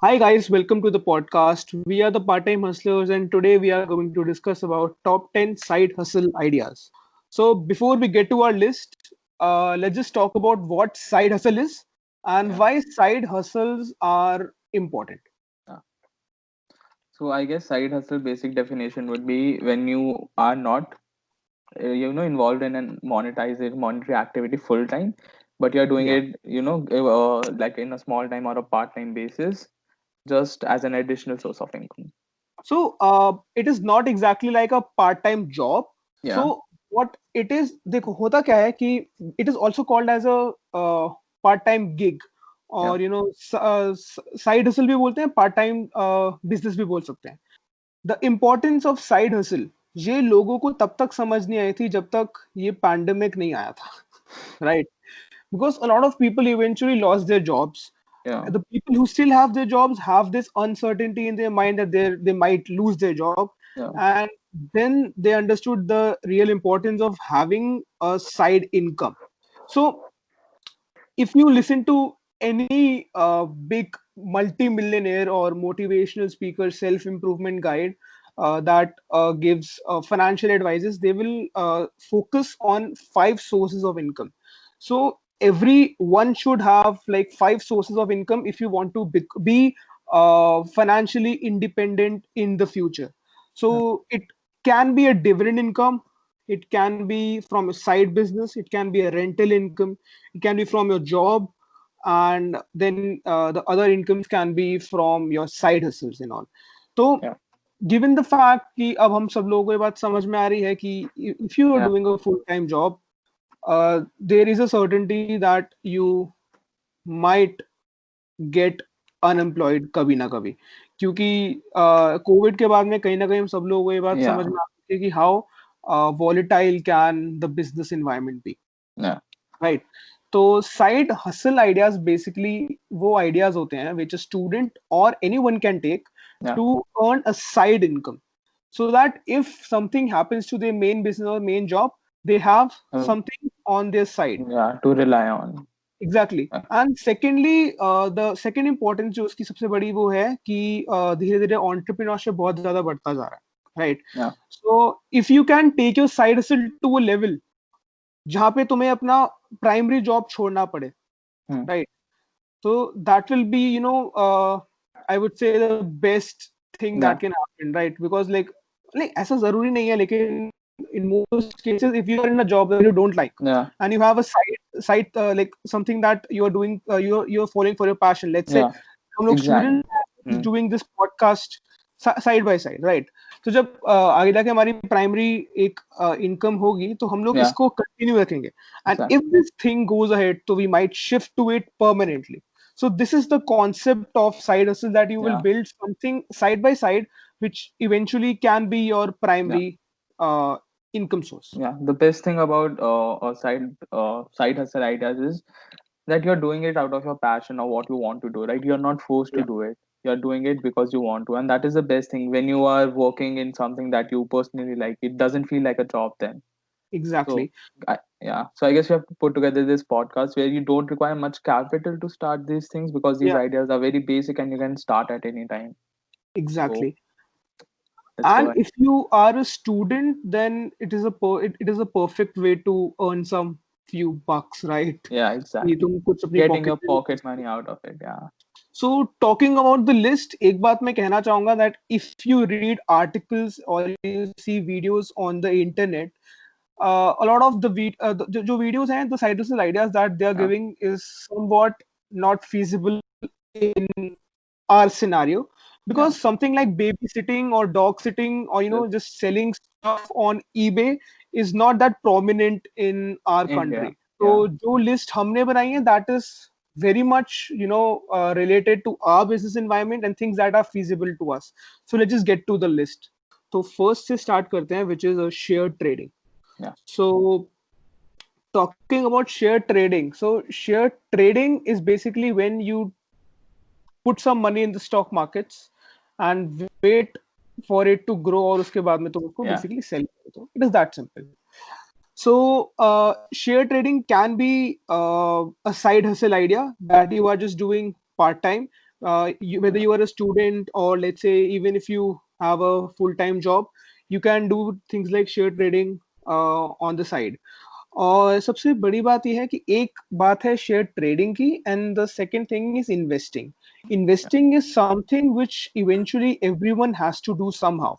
Hi guys, welcome to the podcast. We are the part-time hustlers and today we are going to discuss about top 10 side hustle ideas. So before we get to our list, let's just talk about what side hustle is and Yeah. why side hustles are important. yeah. So I guess side hustle basic definition would be when you are not, involved in a monetary activity full time, but you're doing Yeah. it, like in a small time or a part time basis, just as an additional source of income. So it is not exactly like a part-time job. Yeah. So what it is, देखो होता क्या है कि it is also called as a part-time gig Yeah. और side hustle भी बोलते हैं part-time business भी बोल सकते हैं. The importance of side hustle ये लोगों को तब तक समझ नहीं आई थी जब तक ये पैंडेमिक नहीं आया था, right? Because a lot of people eventually lost their jobs. Yeah. The people who still have their jobs have this uncertainty in their mind that they might lose their job, Yeah. and then they understood the real importance of having a side income. So if you listen to any big multi-millionaire or motivational speaker self-improvement guide that gives financial advices, they will focus on five sources of income. So everyone should have like five sources of income if you want to be financially independent in the future. Yeah. So it can be a dividend income, it can be from a side business, it can be a rental income, it can be from your job, and then the other incomes can be from your side hustles and all. So Yeah. given the fact कि अब हम सब लोगों को ये बात समझ में आ रही है कि if you are Yeah. doing a full time job, there is a certainty that you might get unemployed कभी ना कभी, क्योंकि कोविड के बाद में कहीं ना कहीं हम सब लोगों को ये बात समझ Yeah. में आ रही है कि how volatile can the business environment be. Yeah. Right? तो साइड हसल आइडियाज बेसिकली वो आइडियाज होते हैं which a student or anyone can take Yeah. to earn a side income, so that if something happens to their main business or main job, they have Uh, something on their side. yeah. To rely on. Exactly. Yeah. And secondly the second importance जो उसकी सबसे बड़ी वो है कि धीरे धीरे entrepreneurship बहुत ज्यादा बढ़ता जा रहा है, right? Yeah. So if you can take your side hustle to a level जहाँ पे तुम्हें अपना प्राइमरी जॉब छोड़ना पड़े, Hmm. right? So that will be, I would say the best thing Yeah. that can happen, right? Because like ऐसा जरूरी नहीं है, लेकिन in most cases if you are in a job that you don't like Yeah. and you have a side like something that you are doing, you're following for your passion. Let's say Yeah. हम लोग Exactly. student is Hmm. doing this podcast side by side, right? तो जब आगे जाके हमारी primary एक income होगी तो हम लोग Yeah. इसको कंटिन्यू रखेंगे, and Exactly. if this thing goes ahead so we might shift to it permanently. So this is the concept of side hustle, that you will Yeah. build something side by side which eventually can be your Yeah. primary uh, income source. Yeah, the best thing about a side hustle ideas is that you're doing it out of your passion or what you want to do, right? You're not forced to Yeah, do it. You're doing it because you want to, and that is the best thing. When you are working in something that you personally like, it doesn't feel like a job then. So, exactly. yeah. So I guess you have to put together this podcast where you don't require much capital to start these things because these Yeah, ideas are very basic and you can start at any time. So exactly. let's go And ahead. if you are a student, then it is a perfect way to earn some few bucks, right? Yeah, कि exactly. तुम कुछ अपनी Getting pocket your pocket money out of it. Yeah. So talking about the list, एक बात मैं कहना चाहूंगा that if you read articles or you see videos on the internet, a lot of the जो videos हैं, the side hustle ideas that they are Yeah. giving is somewhat not feasible in our scenario, Yeah. because something like babysitting or dog sitting or Yes. just selling stuff on eBay is not that prominent in our India. country. तो Yeah. जो list हमने बनाई है, that is very much related to our business environment and things that are feasible to us. So let's just get to the list. तो first से start करते हैं, which is a share trading. Yeah. So talking about share trading, so share trading is basically when you put some money in the stock markets and wait for it to grow और उसके बाद में तुम उसको Yeah. basically sell कर दो. It is that simple. So share trading can be a side hustle idea that you are just doing part time, whether you are a student, or let's say even if you have a full-time job, you can do things like share trading on the side. और सबसे बड़ी बात यह है कि एक बात है शेयर ट्रेडिंग की, and the second thing is investing. Investing is something which eventually everyone has to do somehow.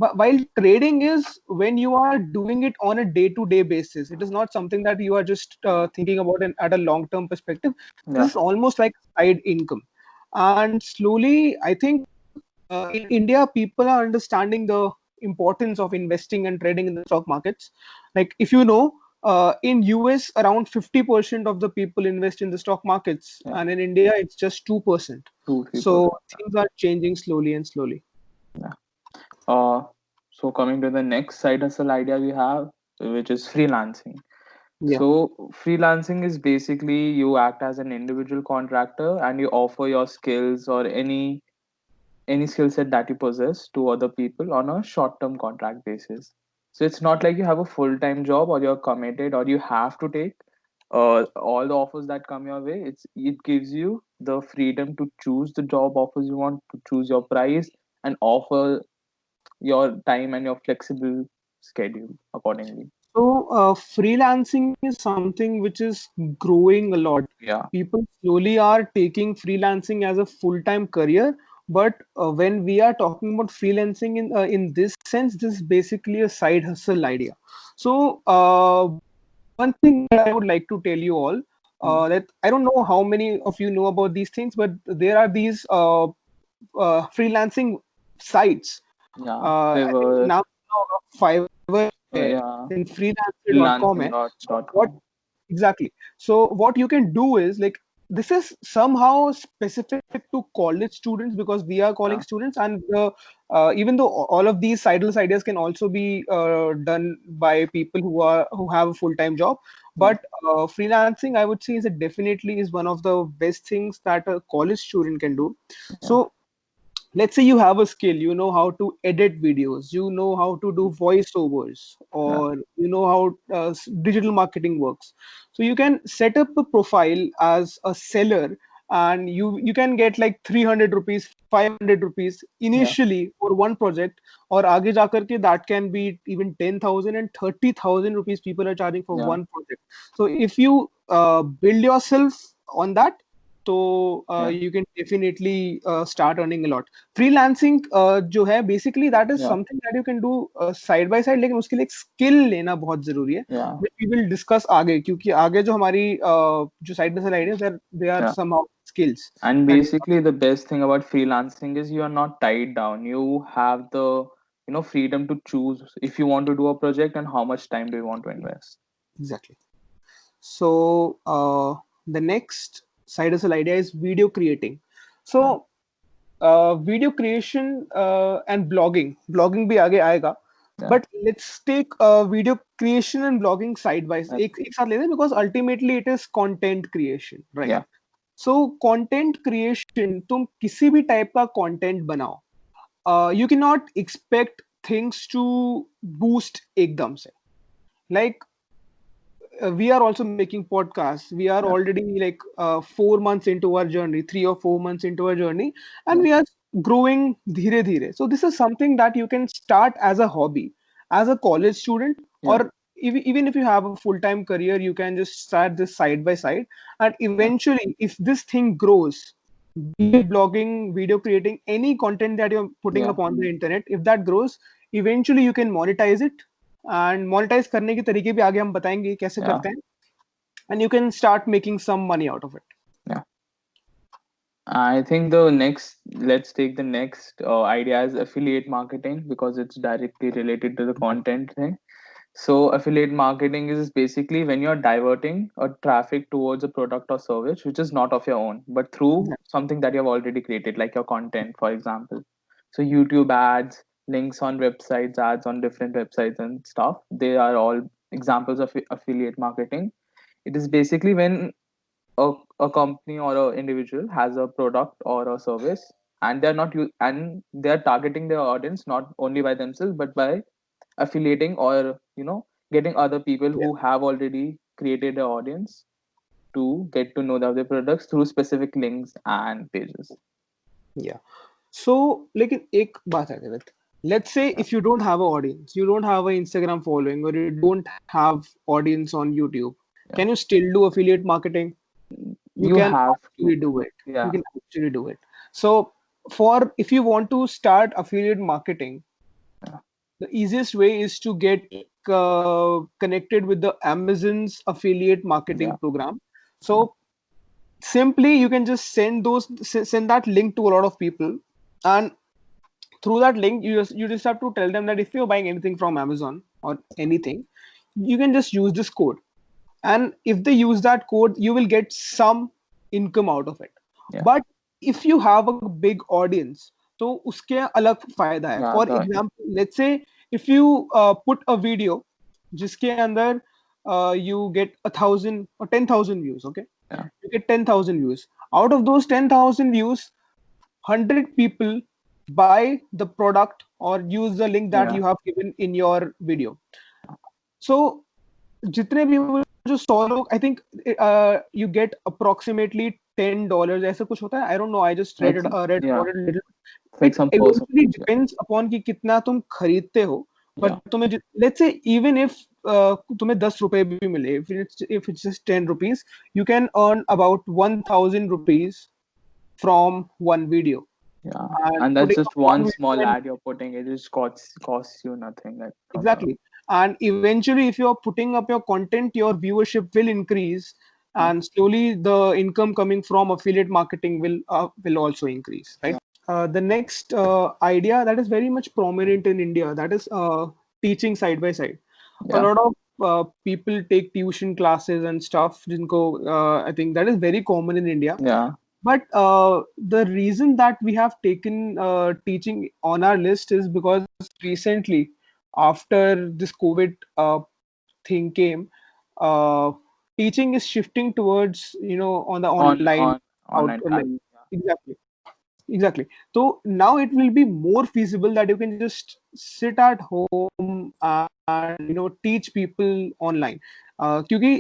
But while trading is when you are doing it on a day-to-day basis, it is not something that you are just thinking about at a long-term perspective. This Yeah. is almost like side income, and slowly I think in India people are understanding the importance of investing and trading in the stock markets. Like if you know, in US around 50% of the people invest in the stock markets, Yeah. and in India it's just 2%. 2-3%. So things are changing slowly and slowly. Yeah. So coming to the next side hustle idea we have, which is freelancing. Yeah. So freelancing is basically you act as an individual contractor and you offer your skills or any skill set that you possess to other people on a short term contract basis. So it's not like you have a full time job or you're committed or you have to take all the offers that come your way. It gives you the freedom to choose the job offers you want, to choose your price and offer your time and your flexible schedule accordingly. So freelancing is something which is growing a lot. Yeah, People slowly are taking freelancing as a full-time career. But when we are talking about freelancing in this sense, this is basically a side hustle idea. So one thing that I would like to tell you all, mm, that I don't know how many of you know about these things, but there are these freelancing sites. yeah. I think Fiverr, now Fiverr है, yeah, then freelancer.com hai. So what freelancing.com. exactly? So what you can do is like, this is somehow specific to college students because we are calling Yeah, students, and even though all of these sideless ideas can also be done by people who have a full-time job, yeah, but freelancing I would say is definitely is one of the best things that a college student can do. yeah, So let's say you have a skill, you know how to edit videos, you know how to do voiceovers, yeah, or you know how digital marketing works. So you can set up a profile as a seller, and you can get like 300 rupees, 500 rupees yeah, initially for one project, or aage ja karke that can be even 10,000 and 30,000 rupees people are charging for yeah, one project. So if you build yourself on that, so yeah, you can definitely start earning a lot. Freelancing जो है basically that is yeah, something that you can do side by side, लेकिन उसके लिए एक skill लेना बहुत जरूरी है, yeah, which we will discuss आगे, क्योंकि आगे जो हमारी जो side by side ideas they are yeah. Somehow skills And that basically, the best thing about freelancing is you are not tied down. You have the freedom to choose if you want to do a project and how much time do you want to invest. Exactly. So the next side hustle idea is video creating. So Yeah, video creation and blogging भी आगे आएगा, yeah, but let's take video creation and blogging side by एक साथ लेते हैं, because ultimately it is content creation, right? yeah, so content creation, तुम किसी भी टाइप का कंटेंट बनाओ, you can not expect things to boost एकदम से. Like we are also making podcasts. We are yeah, already like 4 months into our journey, 3 or 4 months into our journey, and yeah, we are growing dhire dhire. So this is something that you can start as a hobby, as a college student, yeah, or even if you have a full-time career, you can just start this side by side. And yeah, eventually, if this thing grows, be it blogging, video creating, any content that you're putting yeah, up on the internet, if that grows, eventually you can monetize it. And monetize करने के तरीके भी आगे हम बताएंगे कैसे yeah, करते हैं, and you can start making some money out of it. yeah. I think the next, let's take the next idea as affiliate marketing because it's directly related to the content thing. So affiliate marketing is basically when you're diverting a traffic towards a product or service which is not of your own, but through something that you have already created, like your content, for example. So YouTube ads, links on websites, ads on different websites and stuff. They are all examples of affiliate marketing. It is basically when a company or a individual has a product or a service and and they're targeting their audience not only by themselves but by affiliating or getting other people Yeah. who have already created an audience to get to know the other products through specific links and pages. Yeah. So, like, एक बात है Devit. Let's say Yeah. if you don't have an audience, you don't have an Instagram following, or you don't have audience on YouTube, Yeah. can you still do affiliate marketing? You You can have actually to. do it. You Yeah. can actually do it. So, for if you want to start affiliate marketing, Yeah. the easiest way is to get connected with the Amazon's affiliate marketing Yeah. program. So simply you can just send that link to a lot of people, and through that link you just have to tell them that if you're buying anything from Amazon or anything, you can just use this code, and if they use that code you will get some income out of it. Yeah. But if you have a big audience, तो उसके अलग फायदा है. Yeah. For The example, let's say if you put a video जिसके अंदर you get 1,000 or 10,000 views, okay, yeah. you get 10,000 views. Out of those 10,000 views, 100 people buy the product or use the link that Yeah. you have given in your video. So जितने भी वो जो 100 लोग, I think you get approximately $10 ऐसा कुछ होता है. I don't know, I just read It's read yeah. about it a little. It's like It some eventually percentage. Yeah. depends upon कि कितना तुम खरीदते हो. Yeah. But तुम्हें let's say even if तुम्हें 10 रुपए भी मिले, if it's just 10 rupees, you can earn about 1,000 rupees from one video. Yeah. And And that's putting up just one one small video, and ad you're putting. It just costs you nothing. Like from your exactly. And eventually, if you're putting up your content, your viewership will increase, yeah. and slowly the income coming from affiliate marketing will also increase, right? The next idea that is very much prominent in India, that is teaching side by side. A Yeah. lot of people take tuition classes and stuff. जिनको I think that is very common in India. Yeah. But the reason that we have taken teaching on our list is because recently, after this COVID thing came, uh, teaching is shifting towards, on the online On out. online classes. Yeah. Exactly. Exactly. So now it will be more feasible that you can just sit at home and teach people online. क्योंकि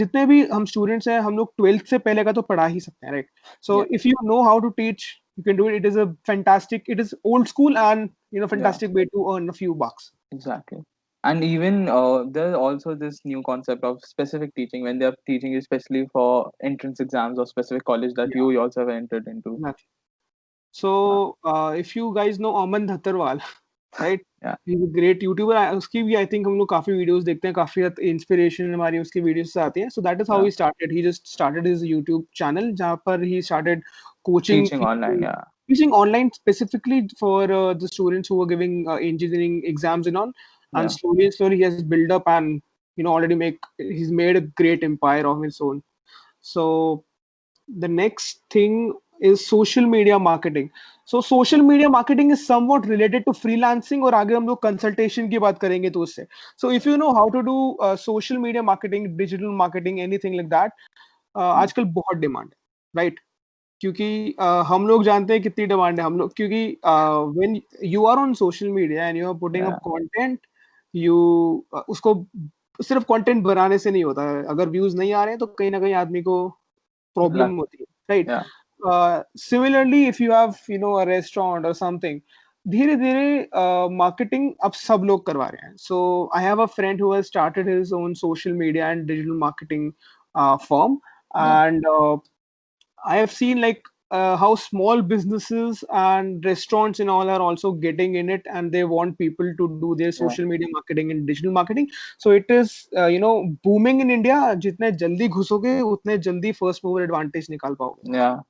जितने भी हम students हैं, हम लोग 12th से पहले का तो पढ़ा ही सकते हैं, right? So Yeah. If you know how to teach, you can do it. It is a fantastic, it is old school and Yeah. fantastic way to earn a few bucks. Exactly. And even there's also this new concept of specific teaching when they're teaching you especially for entrance exams or specific college that Yeah, you yourself have entered into. exactly. So if you guys know Aman Dhattarwal, right, Yeah. He is a great YouTuber. उसकी भी I think हम लोग काफी videos देखते हैं, काफी inspiration हमारी उसकी वीडियोस से आती है. So that is how Yeah. He started. He just started his YouTube channel जहां पर he started coaching Teaching online. Yeah. teaching online specifically for the students who were giving engineering exams and all. Yeah. And slowly he has built up and already he's made a great empire of his own. So the next thing is social media marketing. So social media marketing is somewhat related to freelancing, और आगे हम लोग consultation की बात करेंगे तो उससे. So if you know how to do social media marketing, digital marketing, anything like that, आजकल बहुत demand है, right? क्योंकि हम लोग जानते हैं कितनी डिमांड है. हम लोग क्योंकि when you are on social media and you are putting Yeah. up content, you उसको सिर्फ कंटेंट बनाने से नहीं होता है. अगर व्यूज नहीं आ रहे हैं तो कहीं ना कहीं आदमी को प्रॉब्लम Luck. होती है, right? Yeah. Similarly, if you have a restaurant or something, धीरे धीरे मार्केटिंग अब सब लोग करवा रहे हैं. So I have a friend who has started his own social media and digital marketing firm, Yeah. and I have seen like how small businesses and restaurants and all are also getting in it, and they want people to do their Yeah. social media marketing and digital marketing. So it is booming in India. जितने जल्दी घुसोगे उतने जल्दी first mover advantage निकाल पाओगे. Yeah.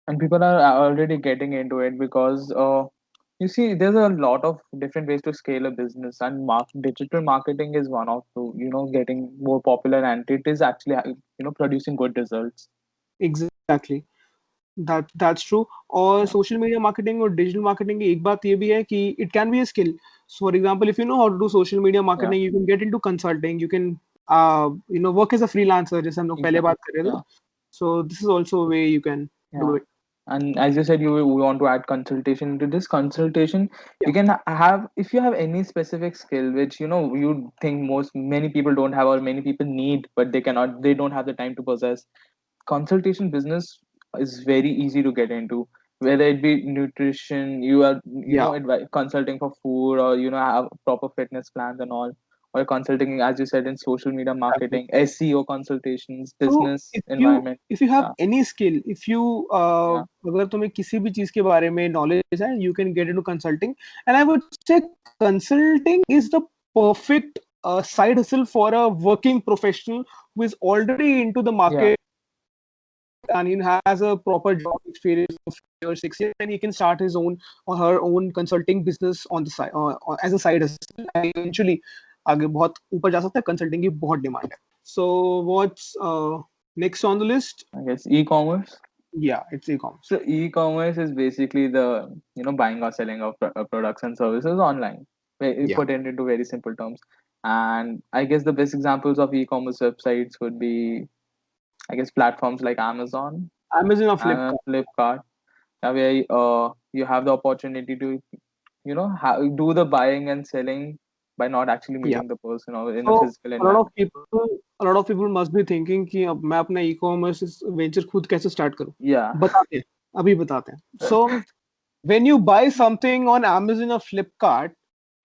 And people are already getting into it because you see there's a lot of different ways to scale a business, and digital marketing is one of the getting more popular, and it is actually producing good results. Exactly. That's true. और Yeah. social media marketing और digital marketing की एक बात ये भी है कि it can be a skill. So for example, if you know how to do social media Yeah. marketing, you can get into consulting. You can work as a freelancer, जैसे हम लोग पहले Exactly. बात कर रहे थे. Yeah. So this is also a way you can do Yeah. it. And as you said, you want to add consultation into this consultation. Yeah, You can have, if you have any specific skill which you think most many people don't have, or many people need but they don't have the time to possess. Consultation business is very easy to get into, whether it be nutrition, you are yeah, consulting for food, or have proper fitness plans and all, or consulting, as you said, in social media exactly. marketing, SEO consultations, So business environment. if you have Yeah, any skill, if you yeah, अगर तुम्हें किसी भी चीज के बारे में knowledge है, you can get into consulting. And I would say consulting is the perfect side hustle for a working professional who is already into the yeah, market and he has a proper job experience of 5 or 6 years, and he can start his own or her own consulting business on the side as a side hustle, and eventually आगे बहुत ऊपर जा सकता है. Consulting की बहुत demand है. So what's next on the list? I guess e-commerce. Yeah, it's e-commerce. So e-commerce is basically the buying or selling of products and services online. Yeah, Put it into very simple terms. And I guess the best examples of e-commerce websites would be, I guess, platforms like Amazon Amazon or and Flipkart. Flipkart, where you have the opportunity to do the buying and selling by not actually Yeah. meeting the person or in a So physical a lot of environment. people, a lot of people must be thinking कि अब मैं अपना e-commerce venture खुद कैसे start करूं? Yeah. बताते हैं, अभी बताते हैं. So when you buy something on Amazon or Flipkart,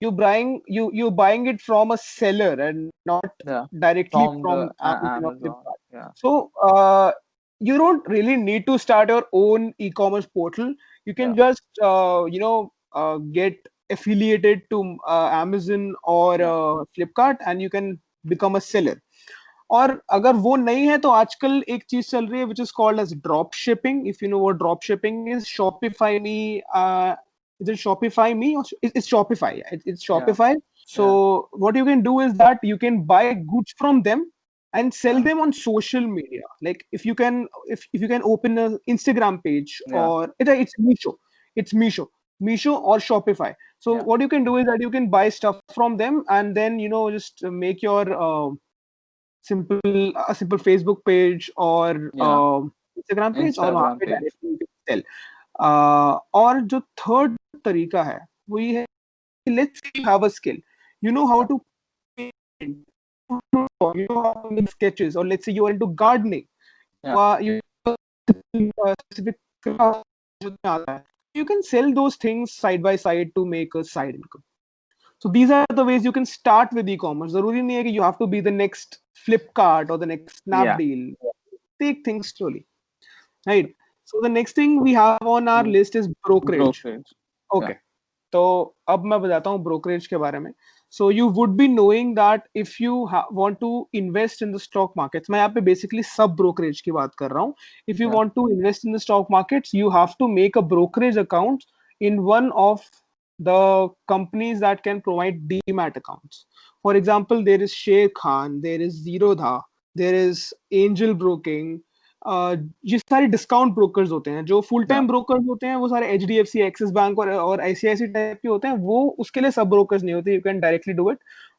you buying it from a seller and not Yeah, directly from from the Amazon or Amazon. Flipkart. Yeah, So you don't really need to start your own e-commerce portal. You yeah, can just get affiliated to Amazon or yeah, Flipkart, and you can become a seller. और अगर वो नहीं है तो आजकल एक चीज चल रही है which is called as drop shipping. If you know what drop shipping is, Shopify me, is it Shopify me or it's Shopify? Yeah, it's yeah, Shopify. So yeah, what you can do is that you can buy goods from them and sell yeah, them on social media. Like if you can open an Instagram page, yeah, or it's Meesho, Meesho or Shopify. So yeah, what you can do is that you can buy stuff from them and then just make your simple Facebook page or yeah. Instagram page और वहाँ Instagram पे page. Directly cell. और जो third तरीका है वो ये है कि let's say you have a skill, you know how Yeah, to paint, you know how to make sketches, or let's say you are into gardening, yeah, you specific craft जो तुम्हें आता है, you can sell those things side by side to make a side income. So these are the ways you can start with e-commerce. जरूरी नहीं है कि you have to be the next Flipkart or the next yeah. Snapdeal. Take things slowly, right? So the next thing we have on our Mm, list is brokerage. brokerage. Yeah, Okay. तो अब मैं बताता हूँ brokerage के बारे में. So you would be knowing that if you want to invest in the stock markets, मैं यहाँ पे basically सब brokerage की बात कर रहा हूँ. If you yeah, want to invest in the stock markets, you have to make a brokerage account in one of the companies that can provide demat accounts. For example, there is Sher Khan, there is Zerodha, there is Angel Broking. ये सारे discount brokers होते हैं. जो full yeah, time brokers होते हैं वो सारे HDFC, axis bank और आईसीआईसी टाइप के होते हैं. वो उसके लिए सब ब्रोकर्स नहीं होते. You can directly do it.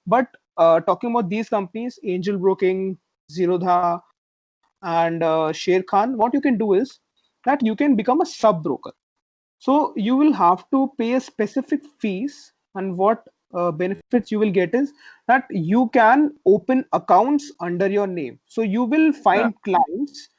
But talking about these companies, angel broking, Zerodha and Sher Khan, what you can do is that you can become a sub broker. So you will have to pay a specific fees, and what benefits you will get is that you can open accounts under your name. So you will yeah, find clients,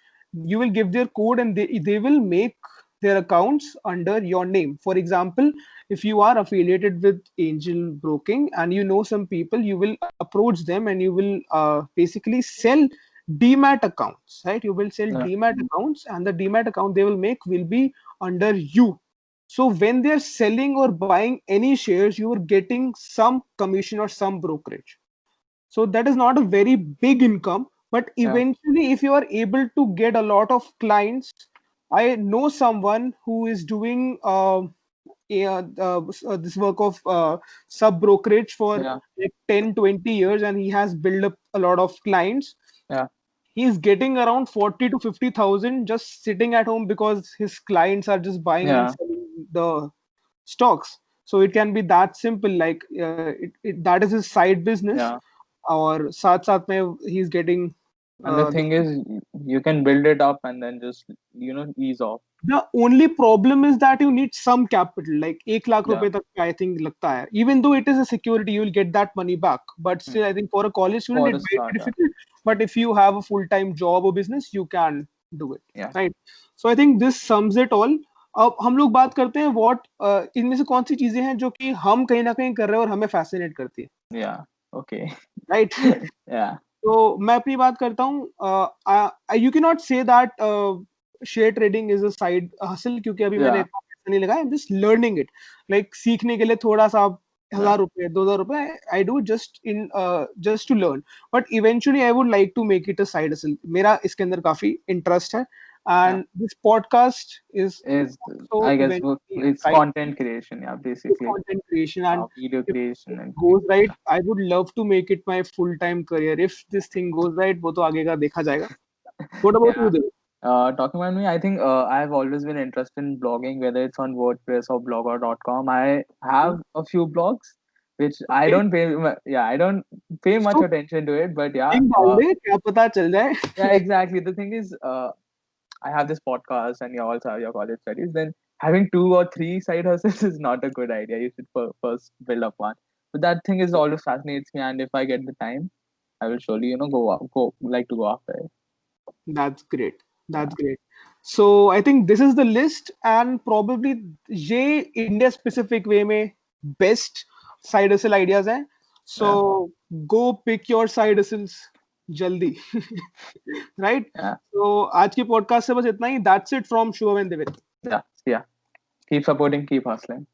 you will give their code, and they will make their accounts under your name. For example, if you are affiliated with Angel Broking and you know some people, you will approach them and you will basically sell demat accounts, right? You will sell yeah, demat accounts, and the demat account they will make will be under you. So when they're selling or buying any shares, you are getting some commission or some brokerage. So that is not a very big income, but yeah, eventually, if you are able to get a lot of clients, I know someone who is doing this work of sub brokerage for yeah, like 10, 20 years, and he has built up a lot of clients. yeah, He's getting around 40 to 50,000 just sitting at home because his clients are just buying and yeah, selling the stocks. So it can be that simple. Like that is his side business, yeah, or साथ साथ में he's getting And the The thing is, you can build it up and then just ease off. the only problem is that you need some capital, like 1 lakh Yeah, रुपए तक का I think लगता है. Even though it is a security, you will get that money back. But hmm. still, I think for a college student, For a it might start, be yeah, difficult. But if you have a full-time job or business, you can do it, yeah, right? So I think this sums it all. अब हम लोग बात करते हैं what इनमें से कौन सी चीजें हैं जो कि हम कहीं ना कहीं कर रहे हैं और हमें fascinate करती है, yeah. Okay. right? Yeah, तो मैं अपनी बात करता हूँ. You can not say that share trading is a side hustle, क्योंकि अभी मैंने yeah, इतना पैसा नहीं लगाया. I am just learning it, like सीखने के लिए थोड़ा सा yeah, 1,000 रुपए 2,000 रुपए I do just to learn. But eventually I would like to make it a side hustle. मेरा इसके अंदर काफी इंटरेस्ट है, yeah. And this podcast is Is also I guess eventually it's content creation, yeah, with basically. content creation. And Video if creation it and goes right, yeah. I would love to make it my full-time career. If this thing goes right, वो तो आगे का देखा जाएगा. What about you, Yeah. Dev? Talking about me, I think I've always been interested in blogging, whether it's on WordPress or blogger.com. I have a few blogs, which I Okay, don't yeah, I don't pay much so attention to it, but yeah, link डाल दे, क्या पता चल जाए. yeah, exactly. The thing is, I have this podcast and you also have your college studies, then having two or three side hustles is not a good idea. You should first build up one. But that thing is always fascinates me, and if I get the time, I will surely, go like to go after it. That's great. Yeah, That's great. So I think this is the list, and probably ये India specific way में best side hustle ideas हैं. yeah, So go pick your side hustles जल्दी. Right? yeah, So आज की podcast से बस इतना ही. That's it from Shubham and Devin. yeah, yeah. Keep supporting, keep hustling.